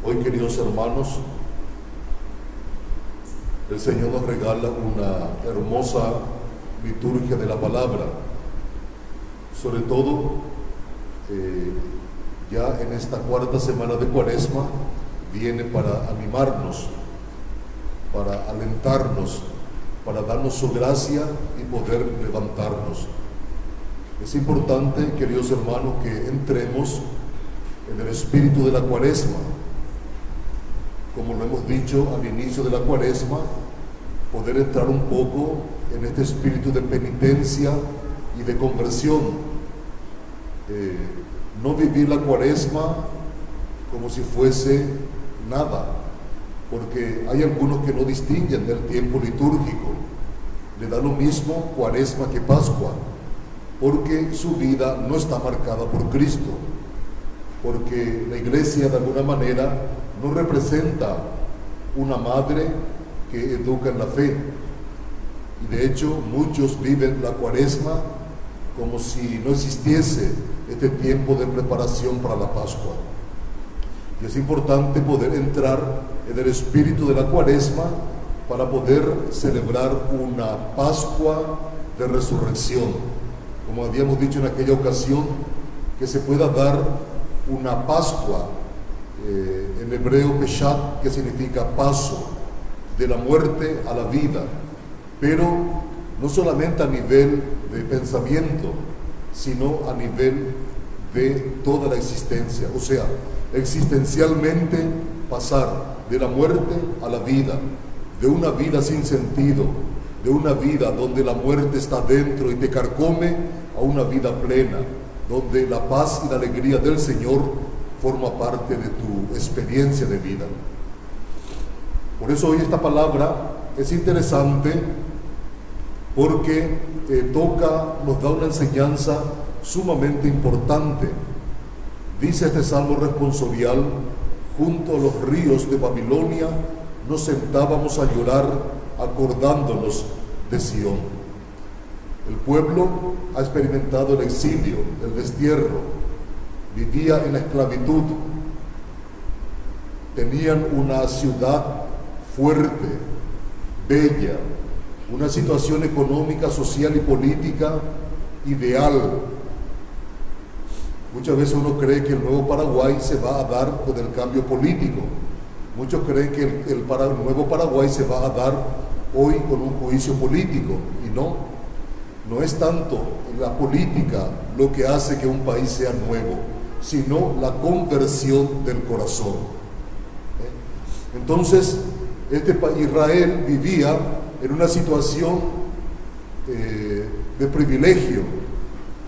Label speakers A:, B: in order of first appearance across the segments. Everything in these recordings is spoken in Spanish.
A: Hoy, queridos hermanos, el Señor nos regala una hermosa liturgia de la palabra. Sobre todo, ya en esta cuarta semana de Cuaresma, viene para animarnos, para alentarnos, para darnos su gracia y poder levantarnos. Es importante, queridos hermanos, que entremos en el espíritu de la Cuaresma. Como lo hemos dicho al inicio de la Cuaresma, poder entrar un poco en este espíritu de penitencia y de conversión. No vivir la Cuaresma como si fuese nada, porque hay algunos que no distinguen del tiempo litúrgico. Le da lo mismo Cuaresma que Pascua, porque su vida no está marcada por Cristo, porque la Iglesia de alguna manera no representa una madre que educa en la fe. Y de hecho muchos viven la Cuaresma como si no existiese este tiempo de preparación para la Pascua. Y es importante poder entrar en el espíritu de la Cuaresma para poder celebrar una Pascua de resurrección. Como habíamos dicho en aquella ocasión, que se pueda dar una Pascua, en hebreo Peshat, que significa paso, de la muerte a la vida, pero no solamente a nivel de pensamiento, sino a nivel de toda la existencia. O sea, existencialmente pasar de la muerte a la vida, de una vida sin sentido, de una vida donde la muerte está dentro y te carcome, a una vida plena, donde la paz y la alegría del Señor forma parte de tu experiencia de vida. Por eso hoy esta palabra es interesante, porque nos da una enseñanza sumamente importante. Dice este salmo responsorial: junto a los ríos de Babilonia nos sentábamos a llorar acordándonos de Sión. El pueblo ha experimentado el exilio, el destierro, vivía en la esclavitud, tenían una ciudad fuerte, bella, una situación económica, social y política ideal. Muchas veces uno cree que el nuevo Paraguay se va a dar con el cambio político. Muchos creen que el nuevo Paraguay se va a dar hoy con un juicio político, y no es tanto la política lo que hace que un país sea nuevo, sino la conversión del corazón. Entonces, Israel vivía en una situación de privilegio,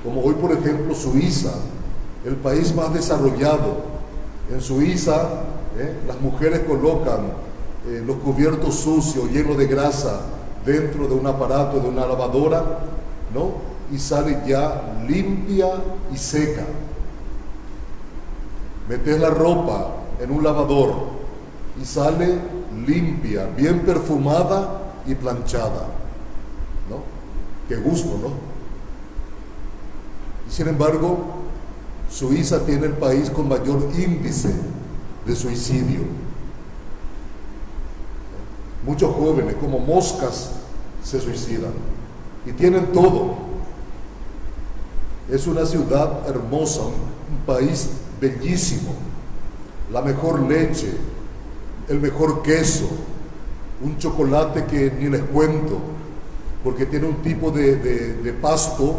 A: como hoy, por ejemplo, Suiza, el país más desarrollado. En Suiza, las mujeres colocan los cubiertos sucios, llenos de grasa, dentro de un aparato, de una lavadora, ¿no? Y sale ya limpia y seca. Metes la ropa en un lavador y sale limpia, bien perfumada y planchada, ¿no? Qué gusto, ¿no? Y sin embargo, Suiza tiene el país con mayor índice de suicidio. Muchos jóvenes, como moscas, se suicidan. Y tienen todo. Es una ciudad hermosa, un país bellísimo, la mejor leche, el mejor queso, un chocolate que ni les cuento, porque tiene un tipo de pasto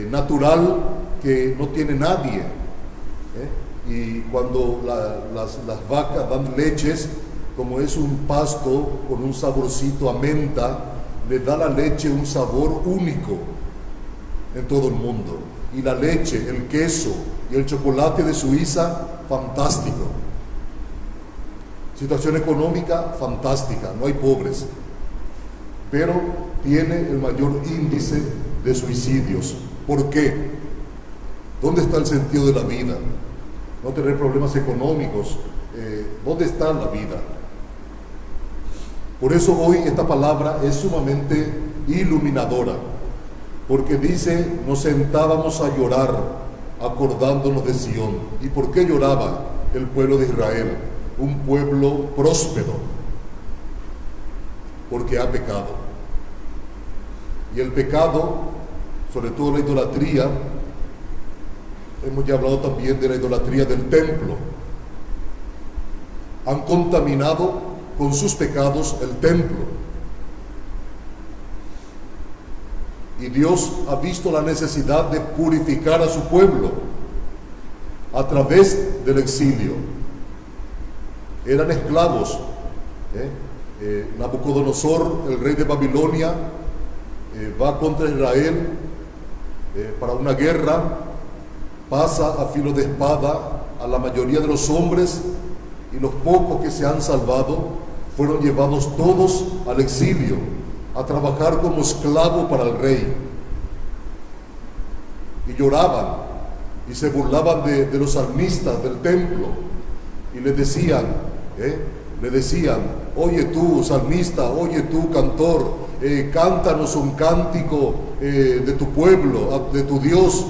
A: natural que no tiene nadie. Y cuando las vacas dan leches, como es un pasto con un saborcito a menta, le da la leche un sabor único en todo el mundo. Y la leche, el queso y el chocolate de Suiza, fantástico. Situación económica fantástica, no hay pobres, pero tiene el mayor índice de suicidios. ¿Por qué? ¿Dónde está el sentido de la vida? No tener problemas económicos. ¿Dónde está la vida? Por eso hoy esta palabra es sumamente iluminadora, porque dice: nos sentábamos a llorar acordándonos de Sión. ¿Y por qué lloraba el pueblo de Israel? un pueblo próspero, porque ha pecado. Y el pecado, sobre todo la idolatría, hemos ya hablado también de la idolatría del templo, han contaminado con sus pecados el templo. Y Dios ha visto la necesidad de purificar a su pueblo a través del exilio. Eran esclavos. Nabucodonosor, el rey de Babilonia, va contra Israel para una guerra, pasa a filo de espada a la mayoría de los hombres, y los pocos que se han salvado fueron llevados todos al exilio, a trabajar como esclavo para el rey. Y lloraban y se burlaban de los salmistas del templo, y le decían, oye tú salmista, oye tú cantor, cántanos un cántico de tu pueblo, de tu Dios.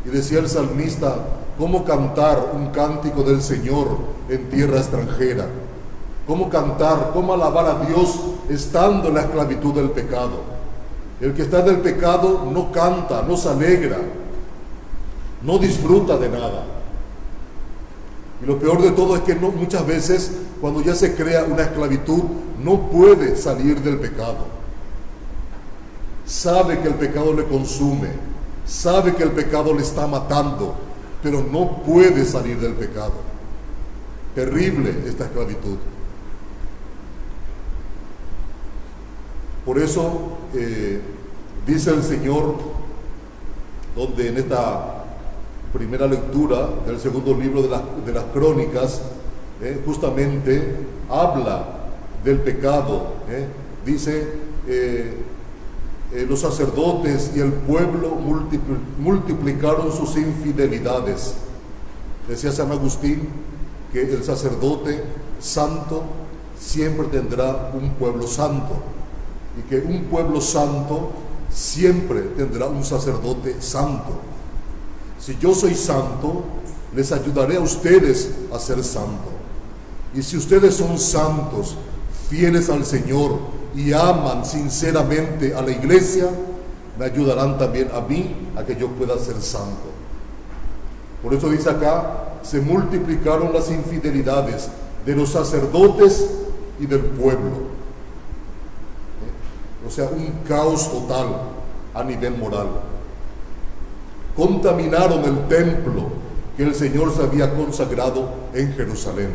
A: Y decía el salmista, ¿cómo cantar un cántico del Señor en tierra extranjera? ¿Cómo cantar, cómo alabar a Dios estando en la esclavitud del pecado? El que está en el pecado no canta, no se alegra, no disfruta de nada. Y lo peor de todo es que muchas veces, cuando ya se crea una esclavitud, no puede salir del pecado. Sabe que el pecado le consume, sabe que el pecado le está matando, pero no puede salir del pecado. Terrible esta esclavitud. Por eso dice el Señor, donde en esta primera lectura del segundo libro de las Crónicas, justamente habla del pecado. Dice, los sacerdotes y el pueblo multiplicaron sus infidelidades. Decía San Agustín que el sacerdote santo siempre tendrá un pueblo santo, y que un pueblo santo siempre tendrá un sacerdote santo. Si yo soy santo, les ayudaré a ustedes a ser santos. Y si ustedes son santos, fieles al Señor y aman sinceramente a la iglesia, me ayudarán también a mí a que yo pueda ser santo. Por eso dice acá, se multiplicaron las infidelidades de los sacerdotes y del pueblo. O sea, un caos total a nivel moral. Contaminaron el templo que el Señor se había consagrado en Jerusalén.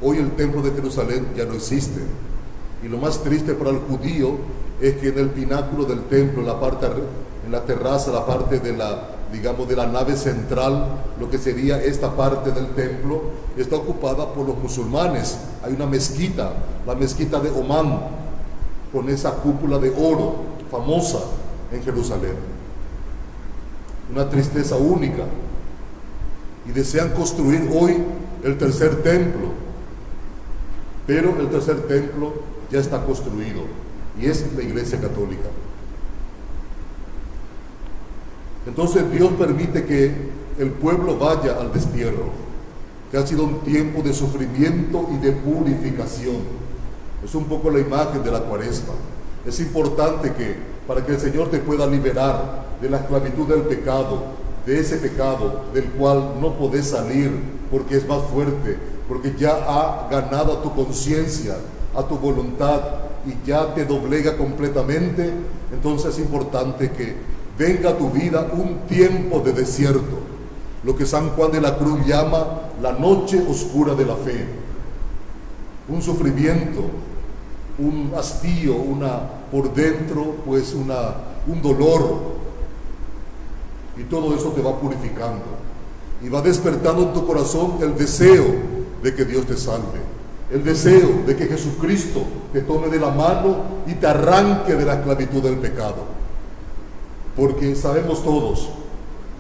A: Hoy el templo de Jerusalén ya no existe. Y lo más triste para el judío es que en el pináculo del templo, en la terraza, la parte de la nave central, lo que sería esta parte del templo, está ocupada por los musulmanes. Hay una mezquita, la mezquita de Omán, con esa cúpula de oro famosa en Jerusalén. Una tristeza única. Y desean construir hoy el tercer templo, pero el tercer templo ya está construido, y es la Iglesia Católica. Entonces Dios permite que el pueblo vaya al destierro, que ha sido un tiempo de sufrimiento y de purificación. Es un poco la imagen de la Cuaresma. Es importante que, para que el Señor te pueda liberar de la esclavitud del pecado, de ese pecado del cual no podés salir porque es más fuerte, porque ya ha ganado a tu conciencia, a tu voluntad, y ya te doblega completamente, entonces es importante que venga a tu vida un tiempo de desierto, lo que San Juan de la Cruz llama la noche oscura de la fe. Un sufrimiento, un hastío, por dentro, pues un dolor, y todo eso te va purificando y va despertando en tu corazón el deseo de que Dios te salve, el deseo de que Jesucristo te tome de la mano y te arranque de la esclavitud del pecado. Porque sabemos todos,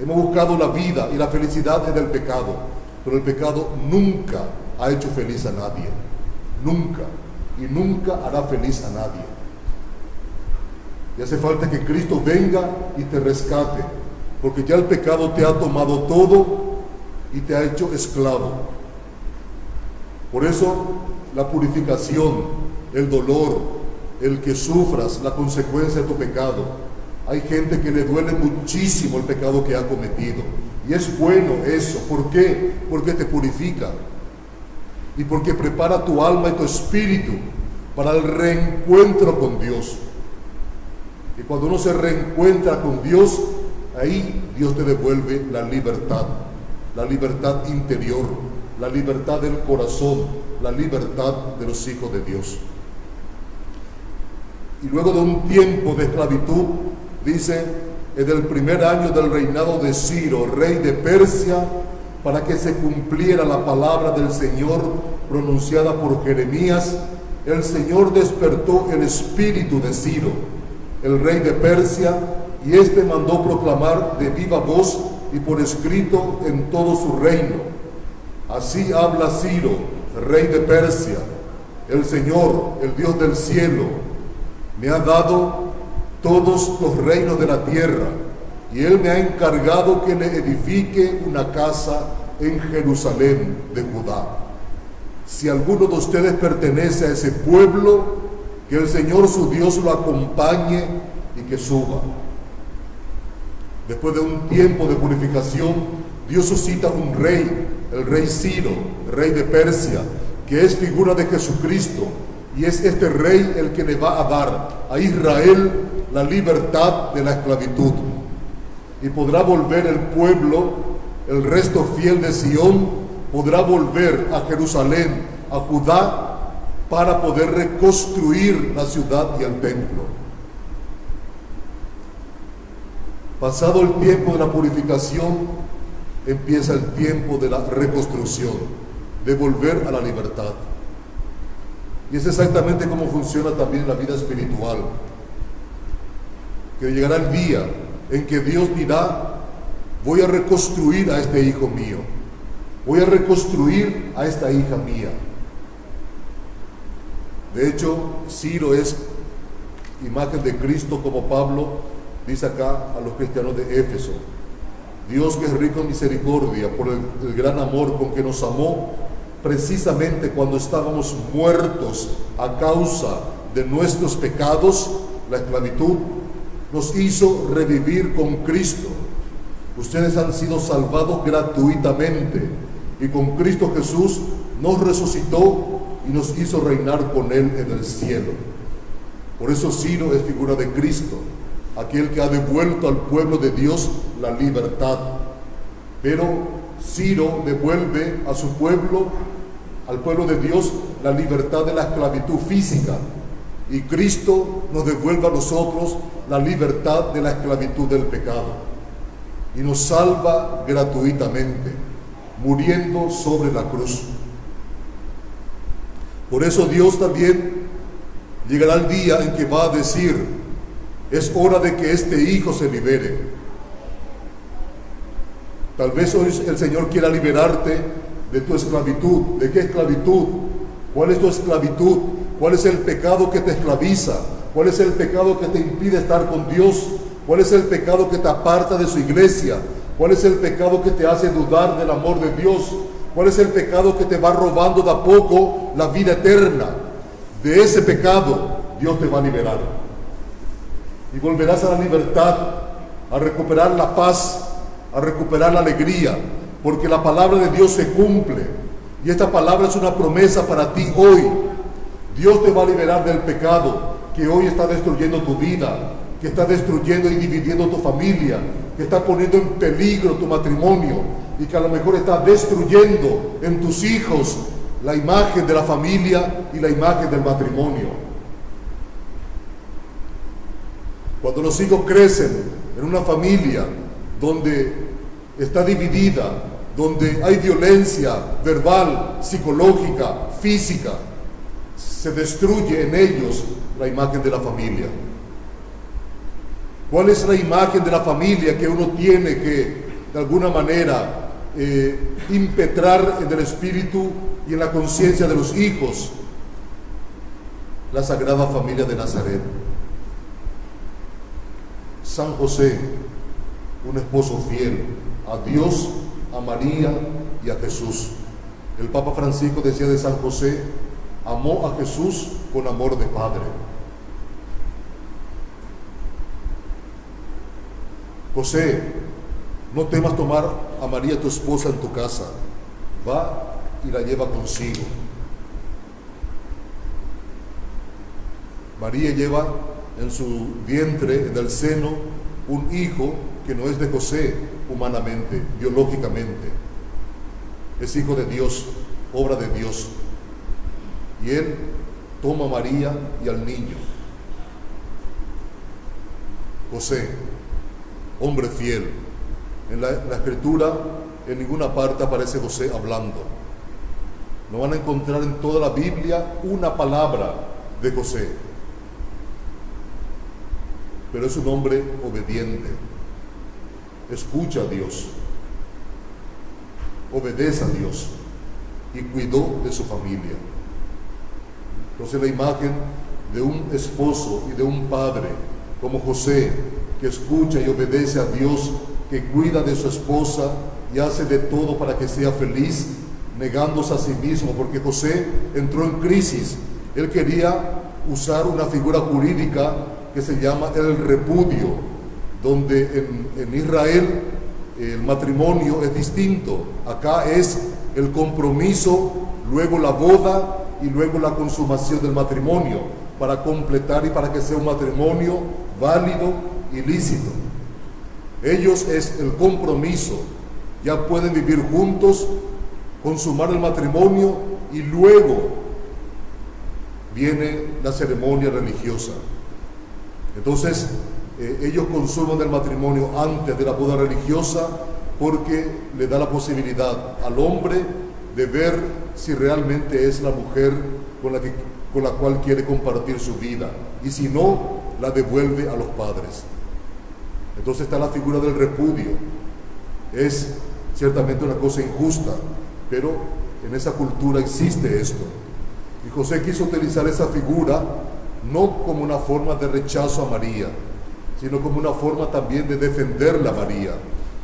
A: hemos buscado la vida y la felicidad en el pecado, pero el pecado nunca ha hecho feliz a nadie, nunca, y nunca hará feliz a nadie. Y hace falta que Cristo venga y te rescate, porque ya el pecado te ha tomado todo y te ha hecho esclavo. Por eso la purificación, el dolor, el que sufras la consecuencia de tu pecado. Hay gente que le duele muchísimo el pecado que ha cometido. Y es bueno eso. ¿Por qué? Porque te purifica. Y porque prepara tu alma y tu espíritu para el reencuentro con Dios. Y cuando uno se reencuentra con Dios, ahí Dios te devuelve la libertad interior, la libertad del corazón, la libertad de los hijos de Dios. Y luego de un tiempo de esclavitud, dice, en el primer año del reinado de Ciro, rey de Persia, para que se cumpliera la palabra del Señor pronunciada por Jeremías, el Señor despertó el espíritu de Ciro, el rey de Persia, y éste mandó proclamar de viva voz y por escrito en todo su reino: así habla Ciro, rey de Persia, el Señor, el Dios del cielo, me ha dado todos los reinos de la tierra, y Él me ha encargado que le edifique una casa en Jerusalén de Judá. Si alguno de ustedes pertenece a ese pueblo, que el Señor su Dios lo acompañe y que suba. Después de un tiempo de purificación, Dios suscita un rey, el rey Ciro, rey de Persia, que es figura de Jesucristo, y es este rey el que le va a dar a Israel la libertad de la esclavitud. Y podrá volver el pueblo, el resto fiel de Sión, podrá volver a Jerusalén, a Judá, para poder reconstruir la ciudad y el templo. Pasado el tiempo de la purificación, empieza el tiempo de la reconstrucción, de volver a la libertad. Y es exactamente como funciona también la vida espiritual. Que llegará el día en que Dios dirá: voy a reconstruir a este hijo mío, voy a reconstruir a esta hija mía. De hecho, Ciro es imagen de Cristo, como Pablo dice acá a los cristianos de Éfeso. Dios, que es rico en misericordia, por el gran amor con que nos amó, precisamente cuando estábamos muertos a causa de nuestros pecados, la esclavitud, nos hizo revivir con Cristo. Ustedes han sido salvados gratuitamente, y con Cristo Jesús nos resucitó y nos hizo reinar con Él en el cielo. Por eso Ciro es figura de Cristo, aquel que ha devuelto al pueblo de Dios la libertad. Pero Ciro devuelve a su pueblo, al pueblo de Dios, la libertad de la esclavitud física, y Cristo nos devuelve a nosotros la libertad de la esclavitud del pecado, y nos salva gratuitamente, muriendo sobre la cruz. Por eso Dios también llegará el día en que va a decir: es hora de que este hijo se libere. Tal vez hoy el Señor quiera liberarte de tu esclavitud. ¿De qué esclavitud? ¿Cuál es tu esclavitud? ¿Cuál es el pecado que te esclaviza? ¿Cuál es el pecado que te impide estar con Dios? ¿Cuál es el pecado que te aparta de su iglesia? ¿Cuál es el pecado que te hace dudar del amor de Dios? ¿Cuál es el pecado que te va robando de a poco la vida eterna? De ese pecado Dios te va a liberar. Y volverás a la libertad, a recuperar la paz, a recuperar la alegría, porque la palabra de Dios se cumple. Y esta palabra es una promesa para ti hoy. Dios te va a liberar del pecado que hoy está destruyendo tu vida, que está destruyendo y dividiendo tu familia, que está poniendo en peligro tu matrimonio, y que a lo mejor está destruyendo en tus hijos la imagen de la familia y la imagen del matrimonio. Cuando los hijos crecen en una familia donde está dividida, donde hay violencia verbal, psicológica, física, se destruye en ellos la imagen de la familia. ¿Cuál es la imagen de la familia que uno tiene que, de alguna manera, impetrar en el espíritu y en la conciencia de los hijos? La Sagrada Familia de Nazaret. San José, un esposo fiel a Dios, a María y a Jesús. El Papa Francisco decía de San José: amó a Jesús con amor de padre. José, no temas tomar a María tu esposa en tu casa, va y la lleva consigo. María lleva en su vientre, en el seno, un hijo que no es de José humanamente, biológicamente. Es hijo de Dios, obra de Dios. Y él toma a María y al niño. José, hombre fiel. En la Escritura, en ninguna parte aparece José hablando. No van a encontrar en toda la Biblia una palabra de José. Pero es un hombre obediente. Escucha a Dios, obedece a Dios y cuidó de su familia. Entonces la imagen de un esposo y de un padre como José, que escucha y obedece a Dios, que cuida de su esposa y hace de todo para que sea feliz, negándose a sí mismo, porque José entró en crisis. Él quería usar una figura jurídica que se llama el repudio, donde en Israel el matrimonio es distinto. Acá es el compromiso, luego la boda y luego la consumación del matrimonio, para completar y para que sea un matrimonio válido y lícito. Ellos es el compromiso, ya pueden vivir juntos, consumar el matrimonio y luego viene la ceremonia religiosa. Entonces, ellos consuman el matrimonio antes de la boda religiosa porque le da la posibilidad al hombre de ver si realmente es la mujer con la cual quiere compartir su vida, y si no, la devuelve a los padres. Entonces está la figura del repudio. Es ciertamente una cosa injusta, pero en esa cultura existe esto. Y José quiso utilizar esa figura no como una forma de rechazo a María, sino como una forma también de defenderla a María,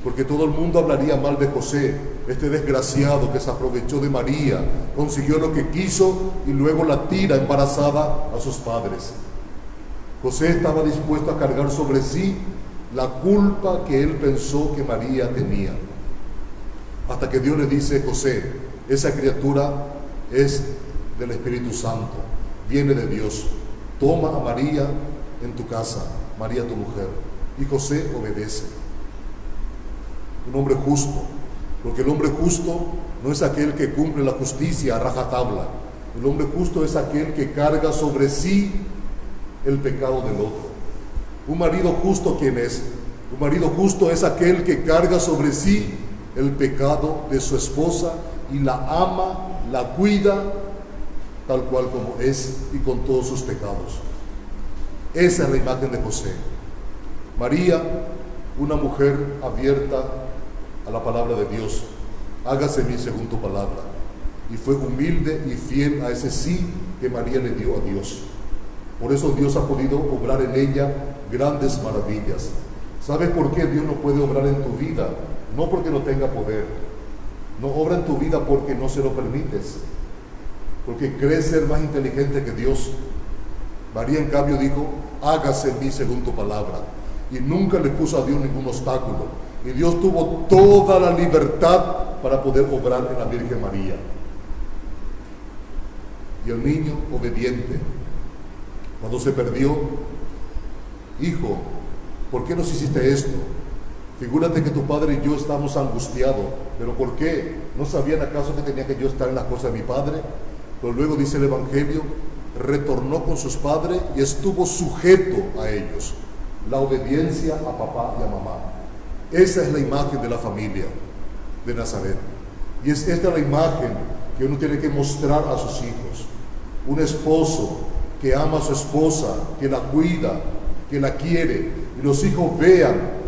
A: porque todo el mundo hablaría mal de José, este desgraciado que se aprovechó de María, consiguió lo que quiso y luego la tira embarazada a sus padres. José estaba dispuesto a cargar sobre sí la culpa que él pensó que María tenía, hasta que Dios le dice: José, esa criatura es del Espíritu Santo, viene de Dios, toma a María en tu casa, María tu mujer. Y José obedece. Un hombre justo, porque el hombre justo no es aquel que cumple la justicia a rajatabla. El hombre justo es aquel que carga sobre sí el pecado del otro. Un marido justo, ¿quién es? Un marido justo es aquel que carga sobre sí el pecado de su esposa y la ama, la cuida tal cual como es y con todos sus pecados. Esa es la imagen de José. María, una mujer abierta a la palabra de Dios. Hágase en mí según tu palabra. Y fue humilde y fiel a ese sí que María le dio a Dios. Por eso Dios ha podido obrar en ella grandes maravillas. ¿Sabes por qué Dios no puede obrar en tu vida? No porque no tenga poder. No obra en tu vida porque no se lo permites, porque crees ser más inteligente que Dios. María, en cambio, dijo: hágase en mí según tu palabra. Y nunca le puso a Dios ningún obstáculo. Y Dios tuvo toda la libertad para poder obrar en la Virgen María. Y el niño obediente, cuando se perdió: hijo, ¿por qué nos hiciste esto? Figúrate que tu padre y yo estamos angustiados. ¿Pero por qué? ¿No sabían acaso que tenía que yo estar en las cosas de mi padre? Pero luego dice el Evangelio: retornó con sus padres y estuvo sujeto a ellos. La obediencia a papá y a mamá. Esa es la imagen de la familia de Nazaret. Y es esta la imagen que uno tiene que mostrar a sus hijos. Un esposo que ama a su esposa, que la cuida, que la quiere. Y los hijos vean,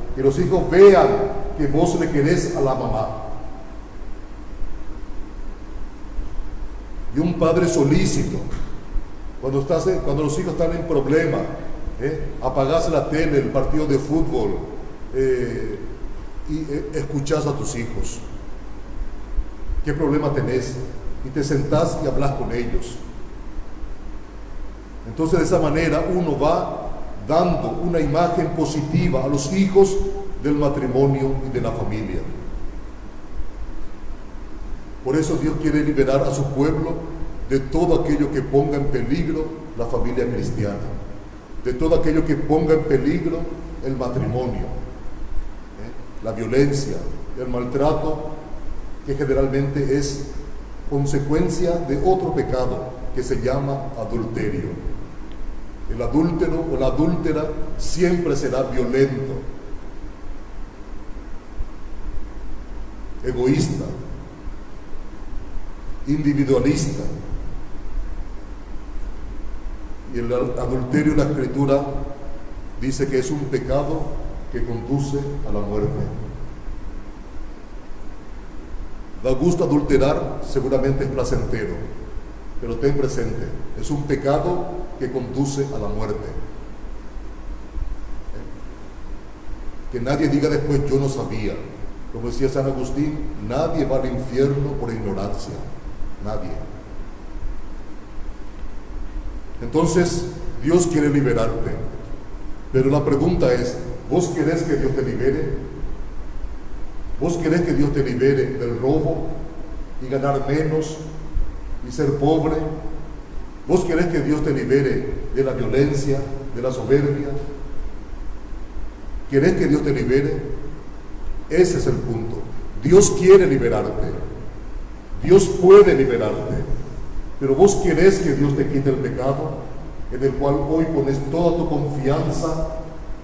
A: que vos le querés a la mamá. Y un padre solícito, cuando los hijos están en problema, apagás la tele, el partido de fútbol, y escuchás a tus hijos. ¿Qué problema tenés? Y te sentás y hablas con ellos. Entonces de esa manera uno va dando una imagen positiva a los hijos del matrimonio y de la familia. Por eso Dios quiere liberar a su pueblo de todo aquello que ponga en peligro la familia cristiana, de todo aquello que ponga en peligro el matrimonio, la violencia, el maltrato, que generalmente es consecuencia de otro pecado que se llama adulterio. El adúltero o la adúltera siempre será violento, egoísta, individualista. Y el adulterio en la Escritura dice que es un pecado que conduce a la muerte. Da gusto adulterar, seguramente es placentero, pero ten presente, es un pecado que conduce a la muerte. Que nadie diga después, yo no sabía. Como decía San Agustín, nadie va al infierno por ignorancia, nadie. Entonces, Dios quiere liberarte, pero la pregunta es, ¿vos querés que Dios te libere? ¿Vos querés que Dios te libere del robo y ganar menos y ser pobre? ¿Vos querés que Dios te libere de la violencia, de la soberbia? ¿Querés que Dios te libere? Ese es el punto. Dios quiere liberarte. Dios puede liberarte. Pero vos querés que Dios te quite el pecado, en el cual hoy pones toda tu confianza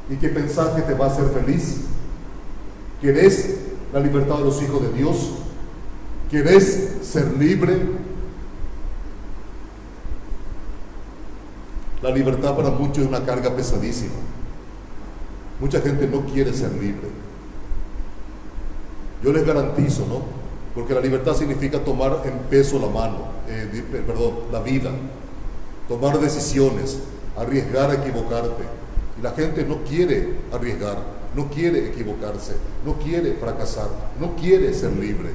A: y que pensás que te va a hacer feliz. ¿Querés la libertad de los hijos de Dios? ¿Querés ser libre? La libertad para muchos es una carga pesadísima. Mucha gente no quiere ser libre. Yo les garantizo, ¿no? Porque la libertad significa tomar en peso la vida, tomar decisiones, arriesgar a equivocarte. Y la gente no quiere arriesgar, no quiere equivocarse, no quiere fracasar, no quiere ser libre.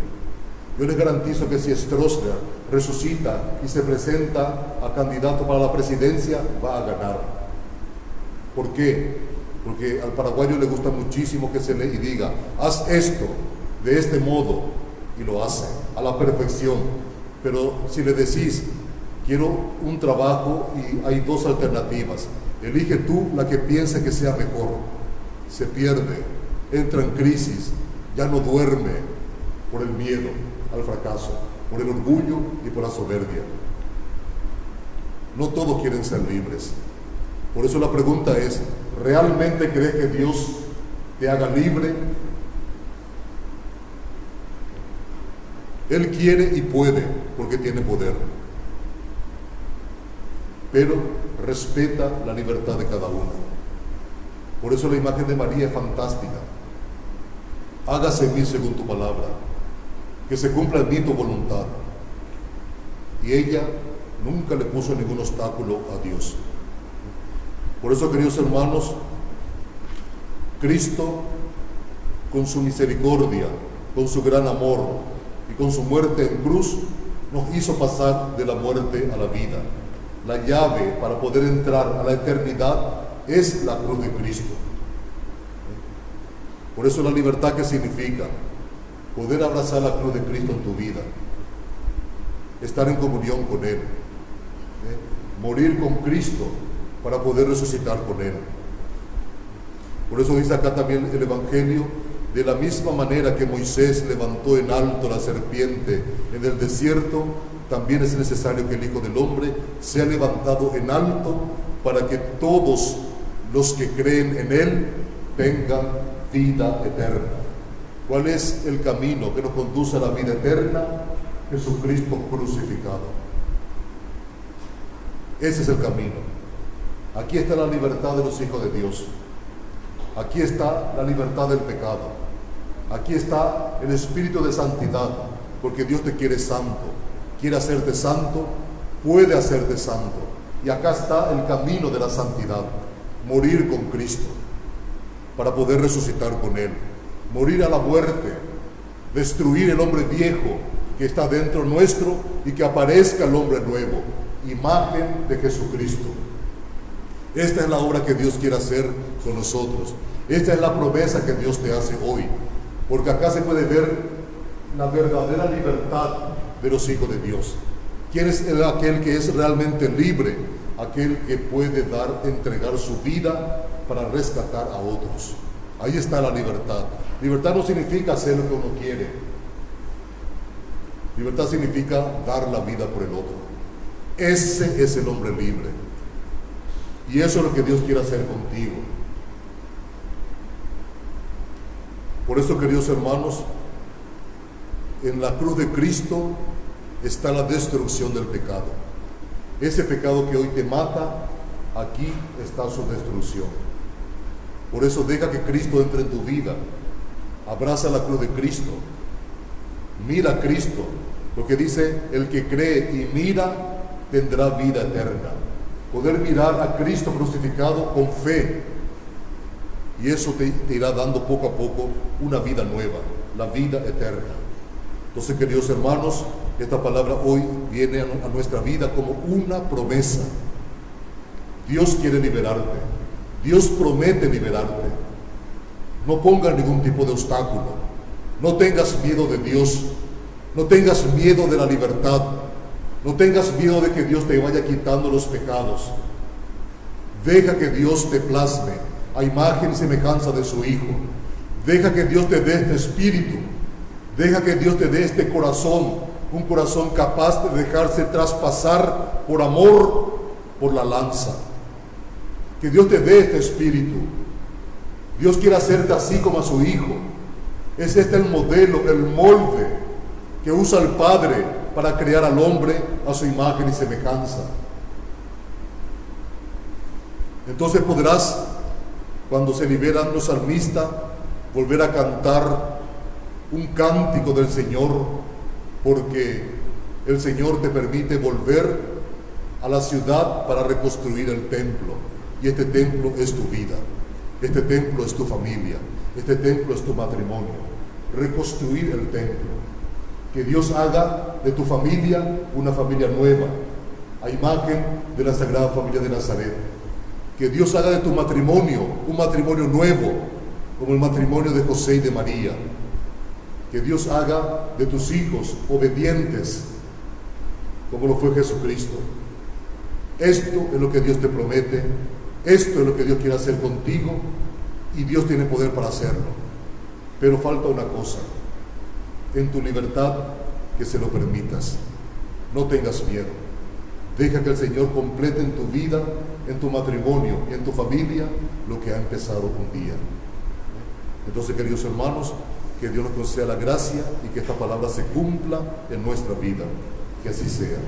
A: Yo les garantizo que si Stroessner resucita y se presenta a candidato para la presidencia, va a ganar. ¿Por qué? Porque al paraguayo le gusta muchísimo que se le y diga, haz esto de este modo, y lo hace a la perfección. Pero si le decís, quiero un trabajo y hay dos alternativas, elige tú la que piense que sea mejor, se pierde, entra en crisis, ya no duerme por el miedo al fracaso, por el orgullo y por la soberbia. No todos quieren ser libres. Por eso la pregunta es, ¿realmente crees que Dios te haga libre? Él quiere y puede, porque tiene poder. Pero respeta la libertad de cada uno. Por eso la imagen de María es fantástica. Hágase en mí según tu palabra, que se cumpla en mí tu voluntad. Y ella nunca le puso ningún obstáculo a Dios. Por eso, queridos hermanos, Cristo, con su misericordia, con su gran amor y con su muerte en cruz, nos hizo pasar de la muerte a la vida. La llave para poder entrar a la eternidad es la cruz de Cristo. Por eso la libertad, ¿qué significa? Poder abrazar la cruz de Cristo en tu vida, estar en comunión con Él, morir con Cristo para poder resucitar con Él. Por eso dice acá también el Evangelio, de la misma manera que Moisés levantó en alto la serpiente en el desierto, también es necesario que el Hijo del Hombre sea levantado en alto para que todos los que creen en Él tengan vida eterna. ¿Cuál es el camino que nos conduce a la vida eterna? Jesucristo crucificado. Ese es el camino. Aquí está la libertad de los hijos de Dios. Aquí está la libertad del pecado. Aquí está el espíritu de santidad, porque Dios te quiere santo, quiere hacerte santo, puede hacerte santo. Y acá está el camino de la santidad, morir con Cristo, para poder resucitar con Él, morir a la muerte, destruir el hombre viejo que está dentro nuestro y que aparezca el hombre nuevo, imagen de Jesucristo. Esta es la obra que Dios quiere hacer con nosotros. Esta es la promesa que Dios te hace hoy, porque acá se puede ver la verdadera libertad de los hijos de Dios. ¿Quién es aquel que es realmente libre? Aquel que puede entregar su vida para rescatar a otros. Ahí está la libertad. Libertad no significa hacer lo que uno quiere. Libertad significa dar la vida por el otro. Ese es el hombre libre. Y eso es lo que Dios quiere hacer contigo. Por eso, queridos hermanos, en la cruz de Cristo está la destrucción del pecado. Ese pecado que hoy te mata, aquí está su destrucción. Por eso deja que Cristo entre en tu vida. Abraza la cruz de Cristo. Mira a Cristo. Lo que dice, el que cree y mira tendrá vida eterna. Poder mirar a Cristo crucificado con fe. Y eso te irá dando poco a poco una vida nueva, la vida eterna. Entonces, queridos hermanos, esta palabra hoy viene a nuestra vida como una promesa. Dios quiere liberarte. Dios promete liberarte. No pongas ningún tipo de obstáculo. No tengas miedo de Dios. No tengas miedo de la libertad. No tengas miedo de que Dios te vaya quitando los pecados. Deja que Dios te plasme a imagen y semejanza de su Hijo. Deja que Dios te dé este espíritu. Deja que Dios te dé este corazón, un corazón capaz de dejarse traspasar por amor por la lanza. Que Dios te dé este espíritu. Dios quiere hacerte así como a su Hijo. Es este el modelo, el molde que usa el Padre para crear al hombre a su imagen y semejanza. Entonces podrás, cuando se liberan los salmistas, volver a cantar un cántico del Señor, porque el Señor te permite volver a la ciudad para reconstruir el templo. Y este templo es tu vida, este templo es tu familia, este templo es tu matrimonio. Reconstruir el templo. Que Dios haga de tu familia una familia nueva, a imagen de la Sagrada Familia de Nazaret. Que Dios haga de tu matrimonio un matrimonio nuevo, como el matrimonio de José y de María. Que Dios haga de tus hijos obedientes, como lo fue Jesucristo. Esto es lo que Dios te promete, esto es lo que Dios quiere hacer contigo, y Dios tiene poder para hacerlo. Pero falta una cosa: en tu libertad, que se lo permitas. No tengas miedo. Deja que el Señor complete en tu vida, en tu matrimonio y en tu familia lo que ha empezado un día. Entonces, queridos hermanos, que Dios nos conceda la gracia y que esta palabra se cumpla en nuestra vida. Que así sea.